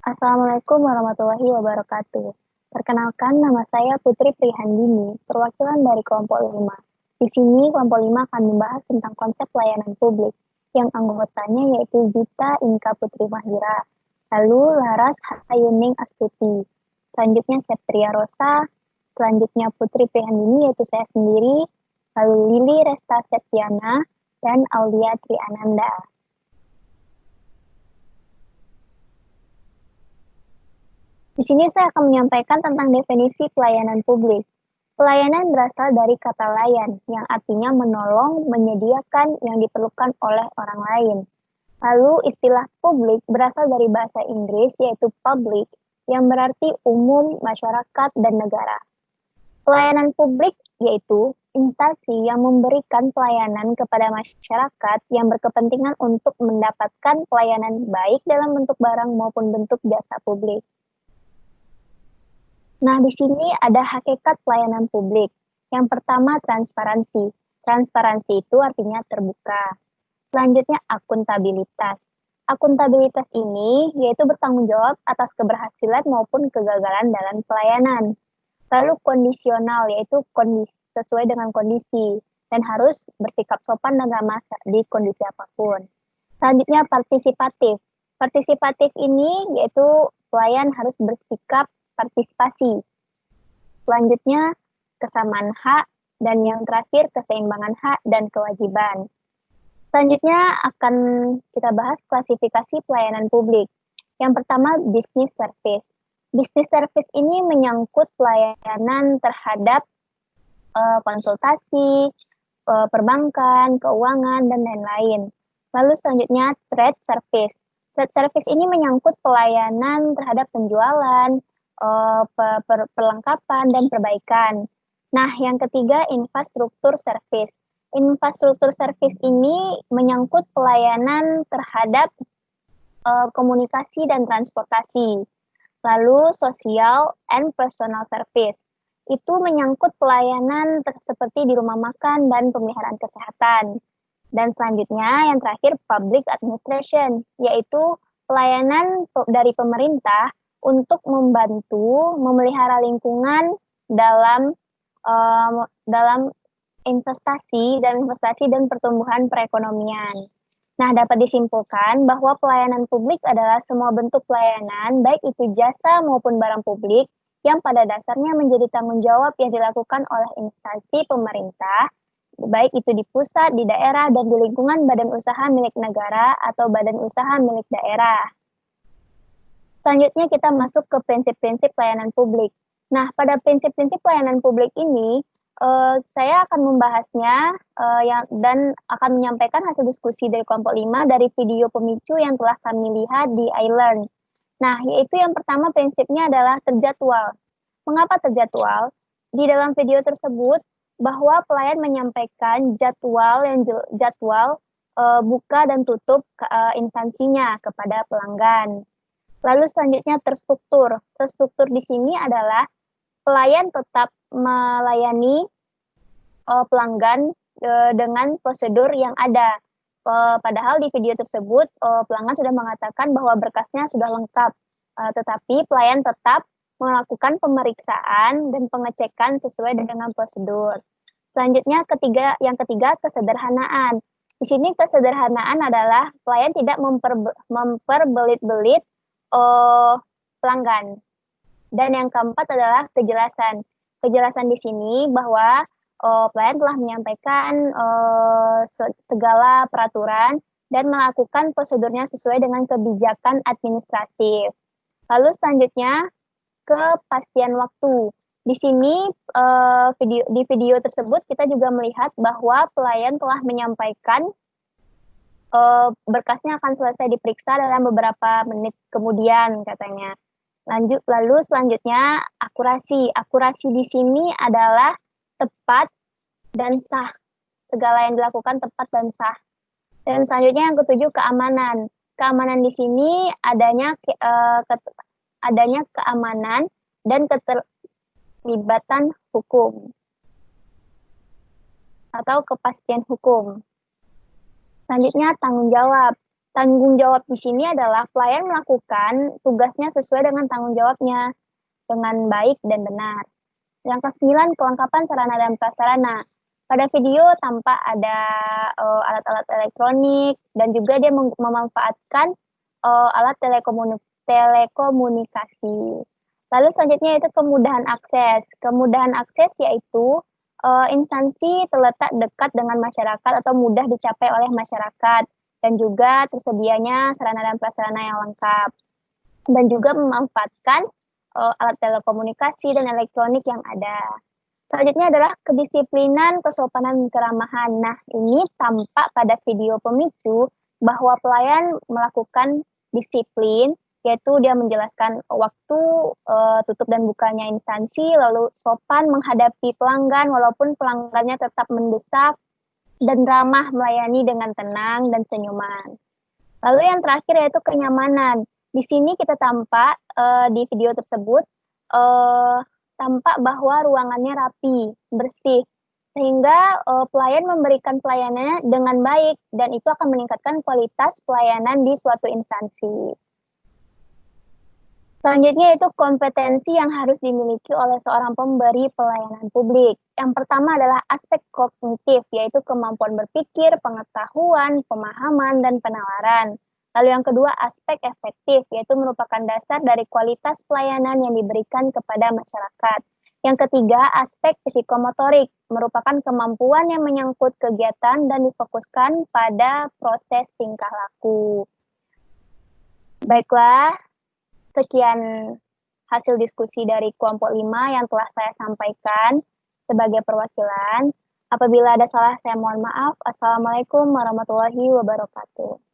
Assalamualaikum warahmatullahi wabarakatuh. Perkenalkan, nama saya Putri Prihandini, perwakilan dari kelompok 5. Di sini, kelompok 5 akan membahas tentang konsep pelayanan publik, yang anggotanya yaitu Zita Inka Putri Mahira, lalu Laras Hayuning Astuti, selanjutnya Septria Rosa, selanjutnya Putri Prihandini yaitu saya sendiri, lalu Lili Resta Septiana, dan Aulia Triananda. Di sini saya akan menyampaikan tentang definisi pelayanan publik. Pelayanan berasal dari kata layan, yang artinya menolong, menyediakan yang diperlukan oleh orang lain. Lalu istilah publik berasal dari bahasa Inggris yaitu public, yang berarti umum, masyarakat, dan negara. Pelayanan publik yaitu instansi yang memberikan pelayanan kepada masyarakat yang berkepentingan untuk mendapatkan pelayanan baik dalam bentuk barang maupun bentuk jasa publik. Nah, di sini ada hakikat pelayanan publik. Yang pertama, transparansi. Transparansi itu artinya terbuka. Selanjutnya, akuntabilitas. Akuntabilitas ini yaitu bertanggung jawab atas keberhasilan maupun kegagalan dalam pelayanan. Lalu kondisional, yaitu sesuai dengan kondisi dan harus bersikap sopan dan ramah di kondisi apapun. Selanjutnya, partisipatif. Partisipatif ini yaitu pelayan harus bersikap partisipasi. Selanjutnya, kesamaan hak, dan yang terakhir, keseimbangan hak dan kewajiban. Selanjutnya akan kita bahas klasifikasi pelayanan publik. Yang pertama, business service. Business service ini menyangkut pelayanan terhadap konsultasi, perbankan, keuangan, dan lain-lain. Lalu selanjutnya, trade service. Trade service ini menyangkut pelayanan terhadap penjualan, perlengkapan, dan perbaikan. Nah, yang ketiga, infrastruktur service. Infrastruktur service ini menyangkut pelayanan terhadap komunikasi dan transportasi. Lalu, social and personal service. Itu menyangkut pelayanan seperti di rumah makan dan pemeliharaan kesehatan. Dan selanjutnya, yang terakhir, public administration, yaitu pelayanan dari pemerintah untuk membantu memelihara lingkungan dalam investasi dan pertumbuhan perekonomian. Nah, dapat disimpulkan bahwa pelayanan publik adalah semua bentuk pelayanan, baik itu jasa maupun barang publik, yang pada dasarnya menjadi tanggung jawab yang dilakukan oleh instansi pemerintah, baik itu di pusat, di daerah, dan di lingkungan badan usaha milik negara atau badan usaha milik daerah. Selanjutnya kita masuk ke prinsip-prinsip pelayanan publik. Nah, pada prinsip-prinsip pelayanan publik ini, saya akan membahasnya dan akan menyampaikan hasil diskusi dari kelompok 5 dari video pemicu yang telah kami lihat di iLearn. Nah, yaitu yang pertama prinsipnya adalah terjadwal. Mengapa terjadwal? Di dalam video tersebut, bahwa pelayan menyampaikan jadwal buka dan tutup instansinya kepada pelanggan. Lalu selanjutnya terstruktur. Terstruktur di sini adalah pelayan tetap melayani pelanggan dengan prosedur yang ada. Padahal di video tersebut pelanggan sudah mengatakan bahwa berkasnya sudah lengkap, tetapi pelayan tetap melakukan pemeriksaan dan pengecekan sesuai dengan prosedur. Selanjutnya yang ketiga kesederhanaan. Di sini kesederhanaan adalah pelayan tidak memperbelit-belit pelanggan. Dan yang keempat adalah kejelasan. Kejelasan di sini bahwa pelayan telah menyampaikan segala peraturan dan melakukan prosedurnya sesuai dengan kebijakan administratif. Lalu selanjutnya kepastian waktu. Di sini di video tersebut kita juga melihat bahwa pelayan telah menyampaikan berkasnya akan selesai diperiksa dalam beberapa menit kemudian katanya. Lalu selanjutnya akurasi. Akurasi di sini adalah tepat dan sah. Segala yang dilakukan tepat dan sah. Dan selanjutnya yang ketujuh keamanan. Keamanan di sini adanya keamanan dan keterlibatan hukum atau kepastian hukum. Selanjutnya tanggung jawab. Tanggung jawab di sini adalah pelayan melakukan tugasnya sesuai dengan tanggung jawabnya dengan baik dan benar. Yang ke-9, kelengkapan sarana dan prasarana. Pada video tampak ada alat-alat elektronik dan juga dia memanfaatkan alat telekomunikasi. Lalu selanjutnya itu kemudahan akses. Kemudahan akses yaitu instansi terletak dekat dengan masyarakat atau mudah dicapai oleh masyarakat dan juga tersedianya sarana dan prasarana yang lengkap dan juga memanfaatkan alat telekomunikasi dan elektronik yang ada. Selanjutnya adalah kedisiplinan, kesopanan, dan keramahan. Nah, ini tampak pada video pemicu bahwa pelayan melakukan disiplin, yaitu dia menjelaskan waktu tutup dan bukanya instansi, lalu sopan menghadapi pelanggan walaupun pelanggannya tetap mendesak, dan ramah melayani dengan tenang dan senyuman. Lalu yang terakhir yaitu kenyamanan. Di sini kita tampak di video tersebut tampak bahwa ruangannya rapi, bersih, sehingga pelayan memberikan pelayanannya dengan baik dan itu akan meningkatkan kualitas pelayanan di suatu instansi. Selanjutnya itu kompetensi yang harus dimiliki oleh seorang pemberi pelayanan publik. Yang pertama adalah aspek kognitif, yaitu kemampuan berpikir, pengetahuan, pemahaman, dan penalaran. Lalu yang kedua, aspek efektif, yaitu merupakan dasar dari kualitas pelayanan yang diberikan kepada masyarakat. Yang ketiga, aspek psikomotorik, merupakan kemampuan yang menyangkut kegiatan dan difokuskan pada proses tingkah laku. Baiklah, sekian hasil diskusi dari kelompok 5 yang telah saya sampaikan sebagai perwakilan. Apabila ada salah, saya mohon maaf. Assalamualaikum warahmatullahi wabarakatuh.